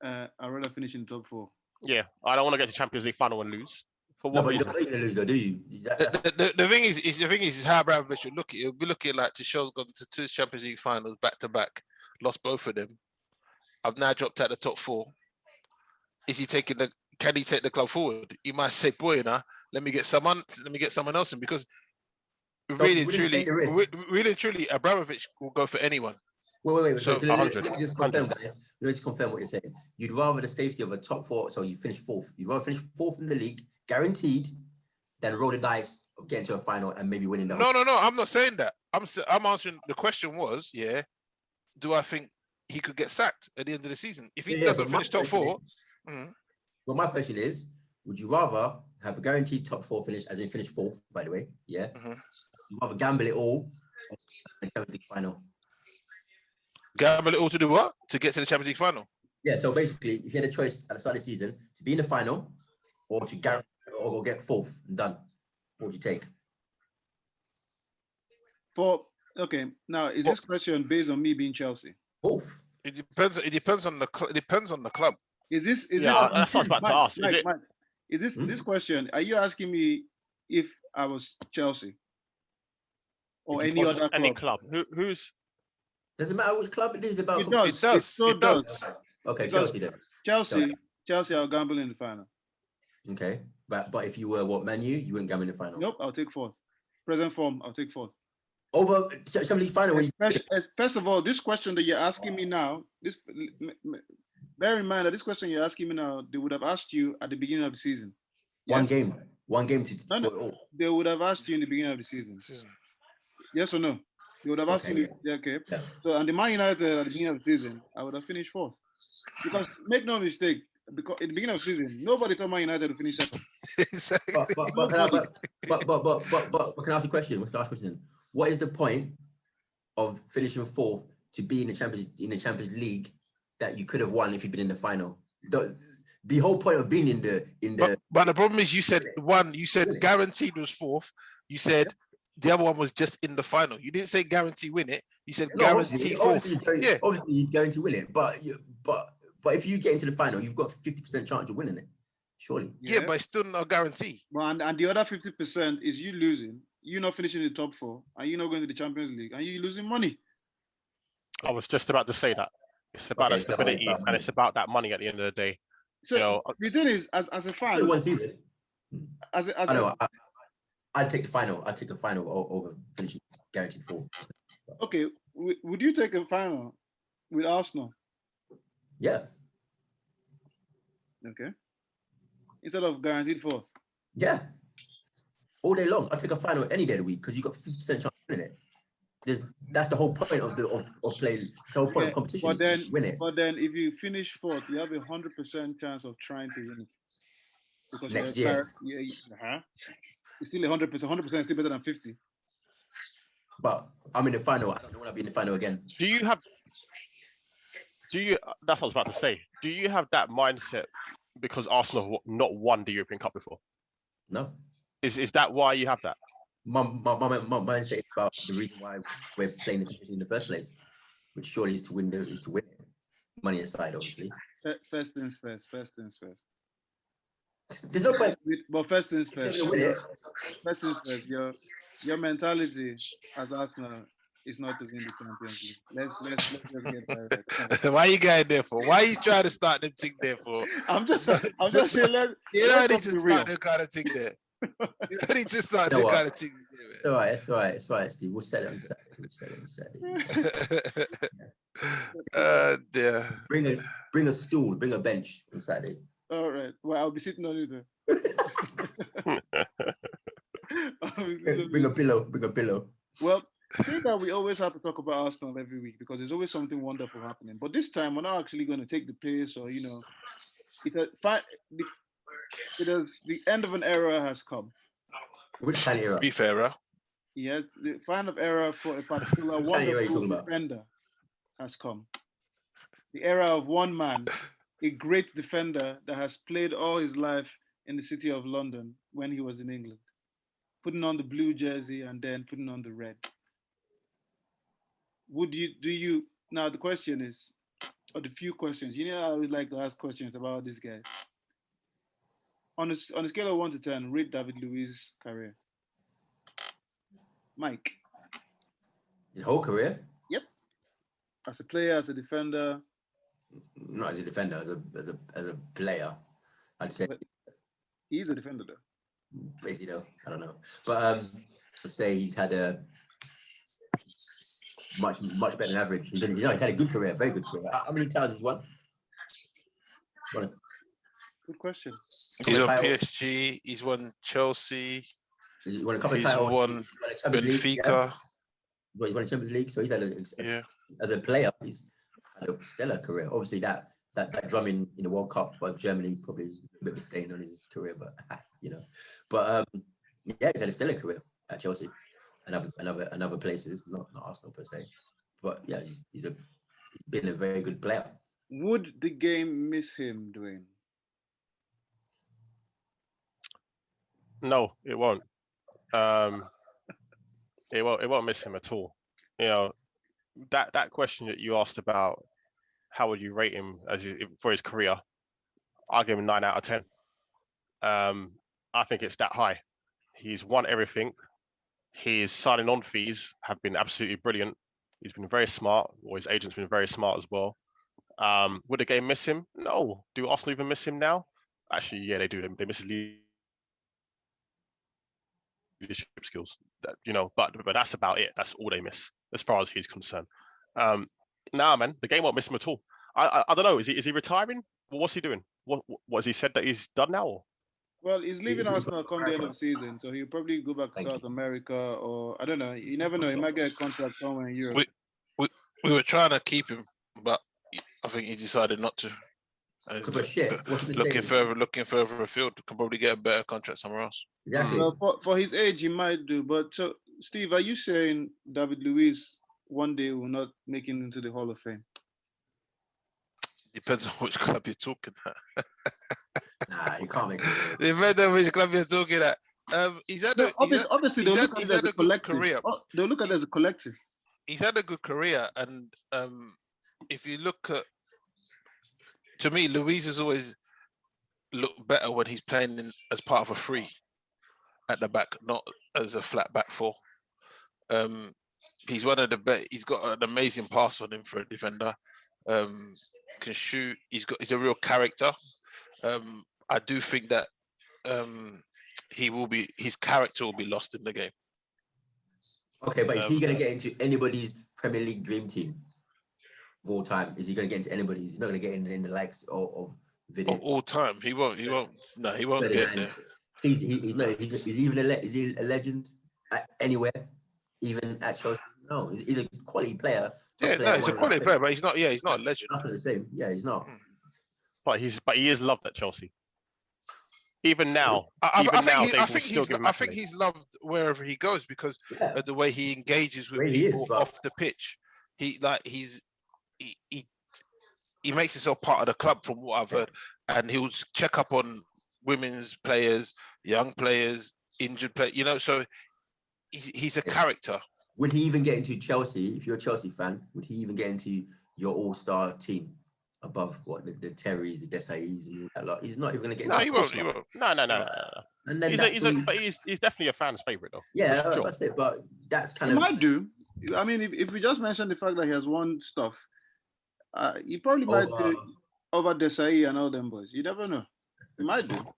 I'd rather finish in the top 4. Yeah, I don't want to get to Champions League final and lose. No, but you don't think you're gonna lose, though, do you? The thing is how Abramovich would look at it. He'll be looking like Tuchel's gone to 2 Champions League finals back to back, lost both of them. I've now dropped out the top 4. Is he taking can he take the club forward? He might say, boy, let me get someone else in, because really and truly, Abramovich will go for anyone. Wait. So, let me just confirm, guys. Let me just confirm what you're saying. You'd rather the safety of a top 4, so you finish 4th. You'd rather finish 4th in the league, guaranteed, than roll the dice of getting to a final and maybe winning that. No. I'm not saying that. I'm answering. The question was, do I think he could get sacked at the end of the season if he doesn't finish top 4? Well, my question is, would you rather have a guaranteed top 4 finish, as in finish 4th, by the way? Yeah. You rather gamble it all and Champions League final? Gamble it all to do what? To get to the Champions League final? Yeah, so basically, if you had a choice at the start of the season to be in the final or to guarantee or get 4th and done, what would you take? Okay, now is this question based on me being Chelsea? 4th. It depends on the club. Is this this question? Are you asking me if I was Chelsea or any other club? Who's? Doesn't matter which club it is about. It does. It does. Okay, Chelsea then. Chelsea, I'll gamble in the final. Okay, but if you were Man U, you wouldn't gamble in the final. Nope, I'll take 4th. Present form, I'll take 4th. Over Champions League final. First of all, this question that you're asking me now, bear in mind that this question you're asking me now, they would have asked you at the beginning of the season. One game to no. They would have asked you in the beginning of the season. Yes or no? They would have asked you. Okay. Yeah. So, and the Man United at the beginning of the season, I would have finished 4th. Because make no mistake, because in the beginning of the season, nobody thought Man United to finish 2nd. But can I ask a question? What's the last question? What is the point of finishing 4th to be in the Champions League that you could have won if you'd been in the final? The whole point of being in the. But the problem is, you said guaranteed was 4th. You said the other one was just in the final. You didn't say guarantee win it. You said No, guarantee fourth. Obviously, you guarantee win it, but if you get into the final, you've got 50% chance of winning it. Surely. Yeah, but it's still not a guarantee. Well, and the other 50% is you losing, you not finishing in the top 4, and you not going to the Champions League, and you losing money. I was just about to say that. It's about that stability, and it's about that money at the end of the day. So the thing is, as a fan, one season. I'd take the final. I'd take a final over finishing guaranteed 4. Okay, would you take a final with Arsenal? Yeah. Okay. Instead of guaranteed 4th? Yeah. All day long. I'll take a final any day of the week because you got 50% chance of winning it. That's the whole point of playing. The whole point of competition is to win it. But then if you finish 4th, you have a 100% chance of trying to win it. Because next year. It's still 100%. 100% is still better than 50. But I'm in the final. I don't want to be in the final again. That's what I was about to say. Do you have that mindset because Arsenal have not won the European Cup before? No. Is that why you have that? My mindset is about the reason why we're playing the competition in the first place, which surely is to win it. Money aside, obviously. First things first. There's no point. But first things first. First things first. Your mentality as Arsenal is not to win the Champions League. Let's just get that. Why are you going there for? Why are you trying to start them thing there for? I'm just saying. You don't need to start them kind of thing there. You don't need to start them kind of thing there. It's all right, Steve. We'll set it on Saturday. Dear. Bring a stool. Bring a bench on Saturday. All right. Well, I'll be sitting on it then. Bring a pillow. Well, see that we always have to talk about Arsenal every week because there's always something wonderful happening. But this time, we're not actually going to take the place or, the end of an era has come. Which kind of era? Be fairer. Yes, the kind of era for a particular wonderful defender has come. The era of one man, a great defender that has played all his life in the city of London when he was in England, putting on the blue jersey and then putting on the red. Now the question is, or the few questions, I always like to ask questions about this guy. On a scale of 1 to 10, rate David Luiz's career. Mike. His whole career? Yep. As a player, as a defender. Not as a defender, as a player, I'd say. But he's a defender though. Is he though? I don't know. But I'd say he's had a much better than average. He's had a good career, very good career. How many titles has he won? Good question. He's won PSG. He's won Chelsea. He's won a couple of He's titles. won Benfica. He's won a Champions League, so he's had as a player, he's had a stellar career. Obviously, that drumming in the World Cup by Germany probably is a bit of a stain on his career, but But he's had a stellar career at Chelsea and other places, not Arsenal per se. But yeah, he's been a very good player. Would the game miss him, Dwayne? No, it won't. It won't miss him at all. That question that you asked about how would you rate him for his career, I'll give him 9 out of 10. I think it's that high. He's won everything. His signing on fees have been absolutely brilliant. He's been very smart, or his agent's been very smart as well. Would the game miss him? No. Do Arsenal even miss him now? Actually, yeah, they do. They miss his leadership skills, but that's about it. That's all they miss as far as he's concerned. Nah, man, the game won't miss him at all. I don't know. Is he retiring? Well, what's he doing? What has he said that he's done now? Or? Well, he's leaving Arsenal come the end of the season, so he'll probably go back to South America, or I don't know. You never know. He might get a contract somewhere in Europe. We were trying to keep him, but I think he decided not to. Looking further afield, can probably get a better contract somewhere else. Exactly. For his age, he might do. But so, Steve, are you saying David Luiz one day will not make it into the Hall of Fame? Depends on which club you're talking about. Nah, you can't make it. Depends on which club you're talking at. He's had No, a obviously they'll look at he's it as had a a good collective. career. They'll look at it as a collective. He's had a good career, and if you look at, to me, Luiz has always looked better when he's playing as part of a three at the back, not as a flat back four. He's one of the best. He's got an amazing pass on him for a defender. Can shoot. He's a real character. I do think that his character will be lost in the game. Okay, but is he going to get into anybody's Premier League dream team of all time? Is he going to get into anybody? He's not going to get in the likes of video. Of all time, he won't. No, he won't get there. He's not. Is he a legend anywhere? Even at Chelsea? No, he's a quality player. Yeah, no, he's a quality player, but he's not. Yeah, he's not a legend. That's not the same. Yeah, he's not. But he is loved at Chelsea. Even now, I think he's loved wherever he goes because of the way he engages with people off the pitch. He makes himself part of the club, from what I've heard, and he'll check up on women's players, young players, injured players. You know, so he's a character. Would he even get into Chelsea? If you're a Chelsea fan, would he even get into your all-star team above what the Terrys, the Desai's, and that lot? He's not even going to get. No, he won't. He won't. No. And then he's definitely a fan's favorite, though. Yeah, sure. That's it. But that's kind He of might do. I mean, if we just mention the fact that he has won stuff, he probably might do over Desai and all them boys. You never know. He might do. Well,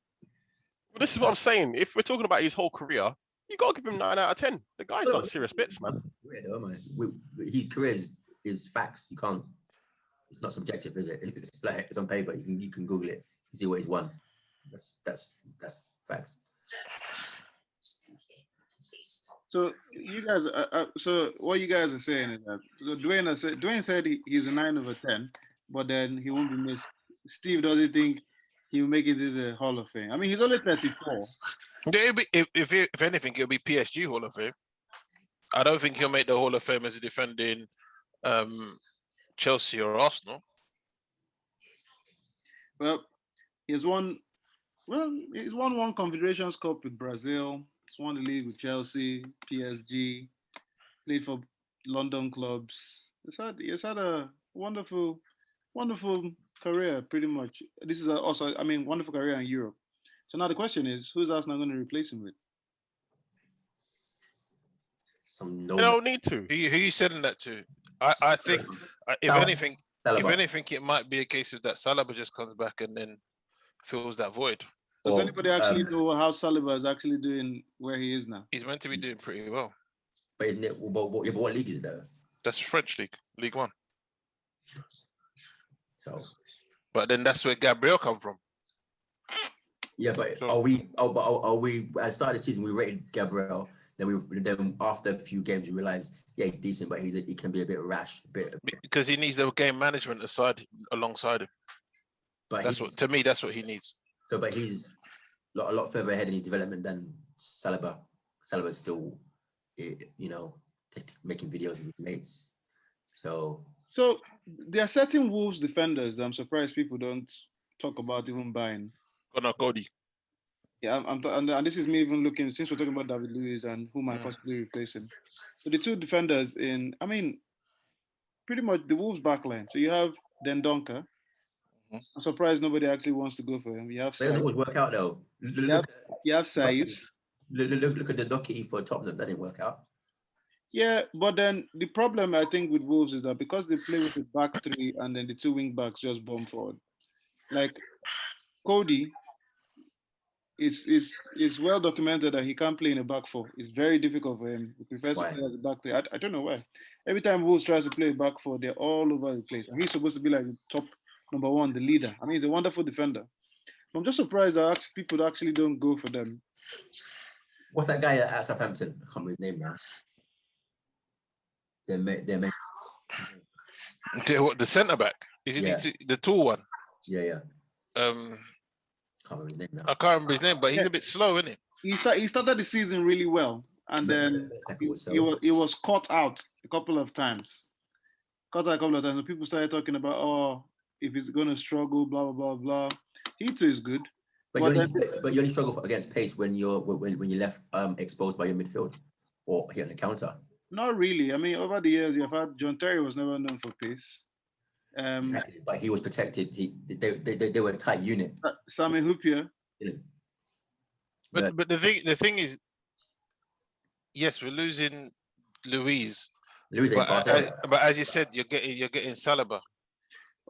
this is what I'm saying. If we're talking about his whole career, you got to give him 9 out of 10. The guy's done serious bits, man. Weirdo, man. His career is facts. You can't. It's not subjective, is it? It's like it's on paper. You can Google it. You see what he's won. That's facts. So you guys, so what you guys are saying is that Dwayne said he's a 9 over 10, but then he won't be missed. Steve doesn't think he'll make it to the Hall of Fame. I mean, he's only 34. Yeah, if anything, it'll be PSG Hall of Fame. I don't think he'll make the Hall of Fame as a defending Chelsea or Arsenal. Well, he's won one Confederations Cup with Brazil. He's won the league with Chelsea, PSG, played for London clubs. He's had a wonderful career, pretty much. This is also, I mean, wonderful career in Europe. So now the question is, who's Arsenal going to replace him with? They don't need to. Who you sending that to? I think, if anything, it might be a case of that Saliba just comes back and then fills that void. Does anybody actually know how Saliba is actually doing where he is now? He's meant to be doing pretty well. But isn't it? What league is it though? That's French league, League One. So, but then that's where Gabriel come from. Yeah, but are we at the start of the season we rated Gabriel? Then after a few games we realized he's decent, but he can be a bit rash, because he needs the game management alongside him. But that's what he needs. So, but he's a lot further ahead in his development than Saliba. Saliba's still, making videos with his mates. So there are certain Wolves defenders that I'm surprised people don't talk about even buying. Connor Cody. Yeah, and this is me even looking, since we're talking about David Luiz and who might possibly replace him. So the two defenders pretty much the Wolves backline. So you have Dendoncker. I'm surprised nobody actually wants to go for him. You have they don't always work out though. You have Saiz. Look at the Doherty for Tottenham. That didn't work out. Yeah, but then the problem I think with Wolves is that because they play with the back three and then the two wing backs just bomb forward. Like Cody is well documented that he can't play in a back four. It's very difficult for him. He prefers to play as a back three. I don't know why. Every time Wolves tries to play back four, they're all over the place. And he's supposed to be like the top number one, the leader. I mean, he's a wonderful defender. I'm just surprised that people actually don't go for them. What's that guy at Southampton? I can't remember his name now. The centre back? Is he the tall one? Yeah. Can't remember his name now. I can't remember his name, but he's a bit slow, isn't he? He started the season really well, and then he was caught out a couple of times. And people started talking about, if he's going to struggle, blah, blah, blah, blah. He too is good. But you only struggle against pace when you're left exposed by your midfield or here on the counter. Not really. I mean, over the years, you've had John Terry was never known for pace. Exactly. But he was protected. They were a tight unit. Sami Hupia. You know. But the thing is, yes, we're losing Luiz. But as you said, you're getting Saliba.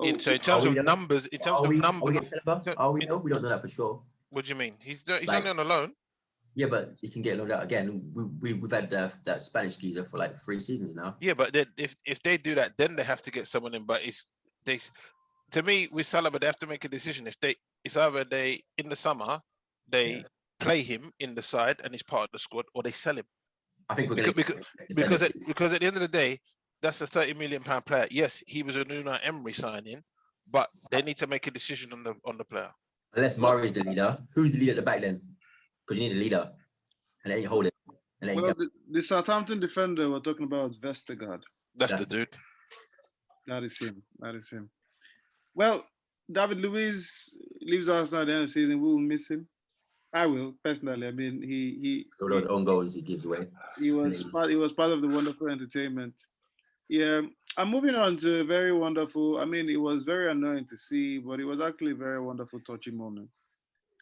So in terms of numbers, are we know? We don't know that for sure. What do you mean? He's only on a loan. Yeah, but he can get loaned out again. We've had that Spanish geezer for like 3 seasons now. Yeah, but if they do that, then they have to get someone in. But to me with Saliba, they have to make a decision. It's either they in the summer they play him in the side and he's part of the squad, or they sell him. I think we're because at the end of the day, that's a £30 million player. Yes, he was a Unai Emery signing, but they need to make a decision on the player. Unless Murray's the leader, who's the leader at the back then? Because you need a leader, and they ain't holding. Well, the Southampton defender we're talking about is Vestergaard. That's the dude. That is him. Well, David Luiz leaves Arsenal at the end of the season. We'll miss him. I will personally. I mean, he all those own goals he gives away. He was part of the wonderful entertainment. Yeah, I'm moving on to a very wonderful. I mean, it was very annoying to see, but it was actually a very wonderful, touching moment.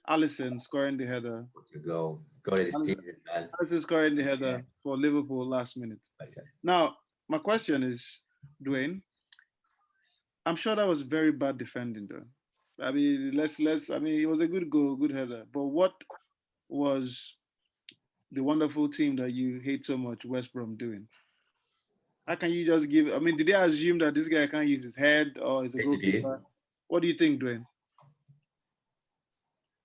Alisson scoring the header. Go to this team, man. Alisson scoring the header for Liverpool last minute. Okay. Now, my question is, Dwayne, I'm sure that was very bad defending, though. I mean, I mean, it was a good goal, good header. But what was the wonderful team that you hate so much, West Brom, doing? How can you just give? I mean, did they assume that this guy can't use his head or is a goalkeeper? What do you think, Dwayne?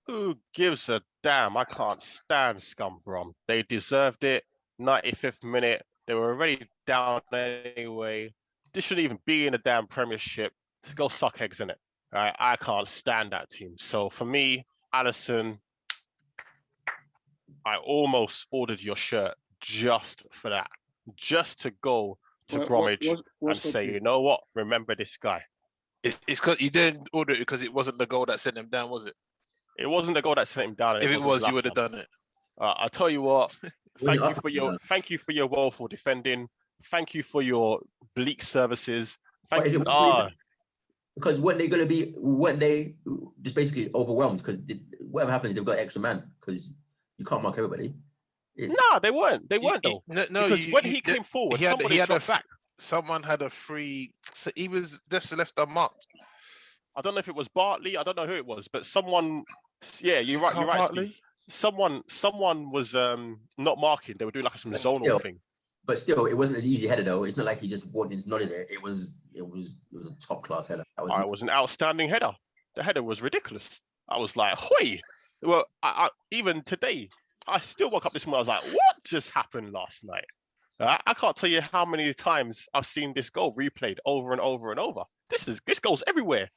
Who gives a damn? I can't stand scum Brom. They deserved it. 95th minute. They were already down anyway. This shouldn't even be in a damn Premiership. Go suck eggs in it. Right? I can't stand that team. So for me, Alisson, I almost ordered your shirt just for that. Just to go to Bromwich and say, you know what? Remember this guy. It's because you didn't order it because it wasn't the goal that sent him down, was it? It wasn't the goal that sent him down. If it was, you would have done it. I'll tell you what. Thank you for your woeful defending. Thank you for your bleak services. Because weren't they just basically overwhelmed? Because whatever happens, they've got extra man. Because you can't mark everybody. No, they weren't. They weren't though. When he came forward, somebody dropped back. Someone had a free. So he was just left unmarked. I don't know if it was Bartley. I don't know who it was, but someone. Yeah, you're right. You're right. Bartley? Someone was not marking. They were doing like some zonal thing. But still, it wasn't an easy header though. It's not like he just walked into nodded it. It was a top class header. It was an outstanding header. The header was ridiculous. I was like, "Hoi!" Well, I even today, I still woke up this morning. I was like, "What just happened last night?" I can't tell you how many times I've seen this goal replayed over and over and over. This goal's everywhere.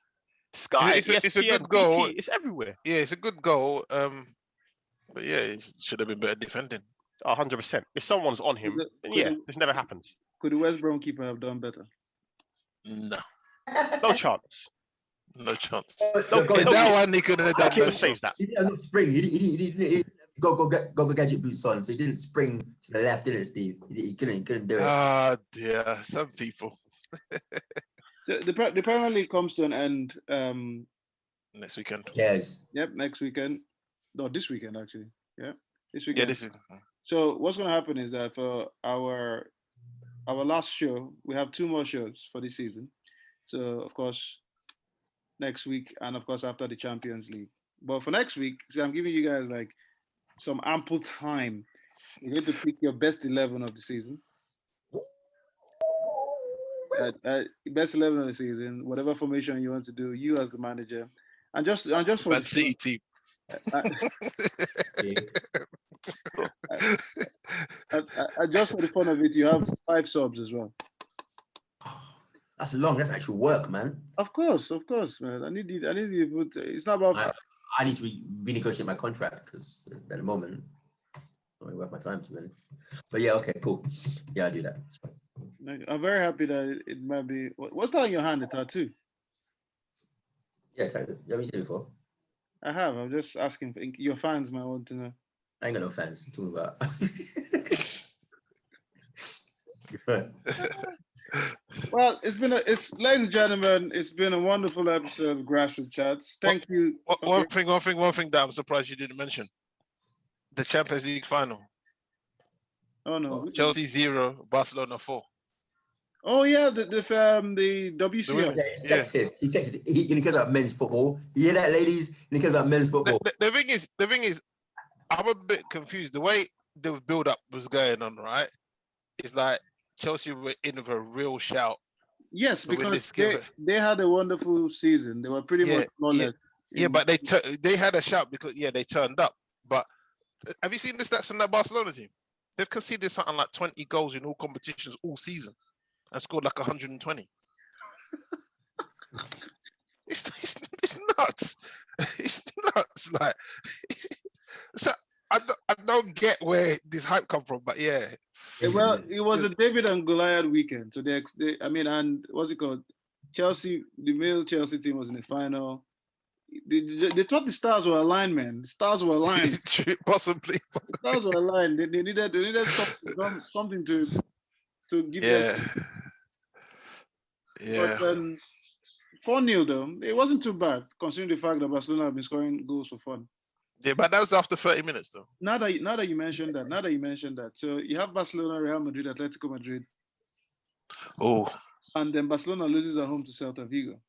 Sky, it's a good goal. It's everywhere. Yeah, it's a good goal. But yeah, it should have been better defending. 100%. If someone's on him, then this never happens. Could the West Brom keeper have done better? No. No chance. No chance. That one he could have done. He didn't spring. He didn't go gadget boots on, so he didn't spring to the left, did it, Steve? He couldn't do it. Ah, dear. Some people. So the Premier League comes to an end next weekend. Yes. Yep, next weekend. No, this weekend actually. Yeah, this weekend. Yeah, this weekend. So what's going to happen is that for our last show, we have 2 more shows for this season. So of course, next week and of course after the Champions League. But for next week, see, I'm giving you guys like some ample time. You're going to pick your best 11 of the season. Best 11 of the season, whatever formation you want to do, you as the manager, and just for Man City team. Just for the fun of it, you have 5 subs as well. That's long. That's actual work, man. Of course, man. I need you to put. It's not about. I need to renegotiate my contract because at the moment, it's not worth my time to be honest. But yeah, okay, cool. Yeah, I'll do that. It's fine. I'm very happy that it might be. What's that on your hand? The tattoo? Yeah, tattoo. You haven't seen it before. I have. I'm just asking for your fans might want to know. I ain't got no fans. I'm talking about. Well, ladies and gentlemen, it's been a wonderful episode of Grassroots Chats. Thank you. One thing that I'm surprised you didn't mention: the Champions League final. Oh no, Chelsea 0, Barcelona 4. Oh yeah, the WCL. He's sexist. He's sexist. He cares about men's football. You hear that, ladies? He cares about men's football. The thing is, I'm a bit confused. The way the build-up was going on, right? It's like Chelsea were in with a real shout. Yes, because they had a wonderful season. They were pretty much flawless. Yeah, but they had a shout because they turned up. But have you seen the stats from that Barcelona team? They've conceded something like 20 goals in all competitions all season and scored like 120. It's nuts. It's nuts. Like, so I don't get where this hype come from, but yeah. Well, it was a David and Goliath weekend. So and what's it called? Chelsea, the male Chelsea team was in the final. They thought the stars were aligned, man. The stars were aligned. Possibly. The stars were aligned. They needed something to give them. Yeah. But 4-0 though, it wasn't too bad considering the fact that Barcelona have been scoring goals for fun. Yeah, but that was after 30 minutes though. Now that you mentioned that, so you have Barcelona, Real Madrid, Atletico Madrid. Oh. And then Barcelona loses at home to Celta Vigo.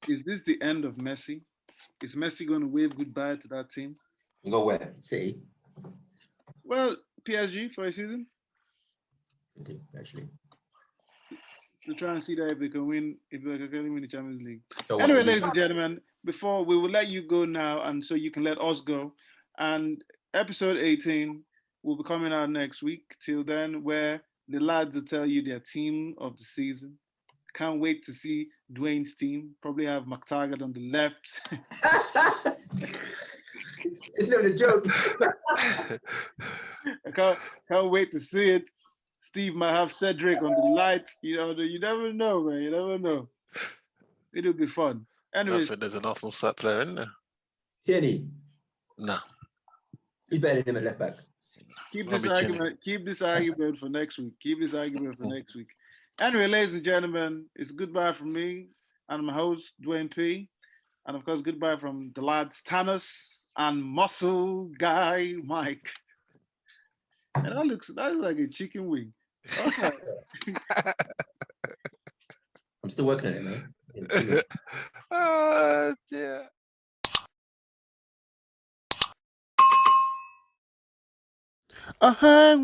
Is this the end of Messi? Is Messi going to wave goodbye to that team? Go where? City? Well, PSG for a season. Indeed, actually. To try and see that if they can win the Champions League. So anyway, ladies and gentlemen, before we will let you go now, and so you can let us go. And episode 18 will be coming out next week. Till then, where the lads will tell you their team of the season. Can't wait to see Dwayne's team. Probably have McTaggart on the left. It's not a joke. I can't wait to see it. Steve might have Cedric on the lights. You never know, man. You never know. It'll be fun. Anyway, there's an Arsenal side player in there. Tierney. No. He's better than him at left back. Keep this argument for next week. Anyway, ladies and gentlemen, it's goodbye from me and my host, Dwayne P. And of course, goodbye from the lads, Thanos and Muscle Guy Mike. And that looks like a chicken wing. Okay. I'm still working on it, man. Oh, dear. Uh-huh.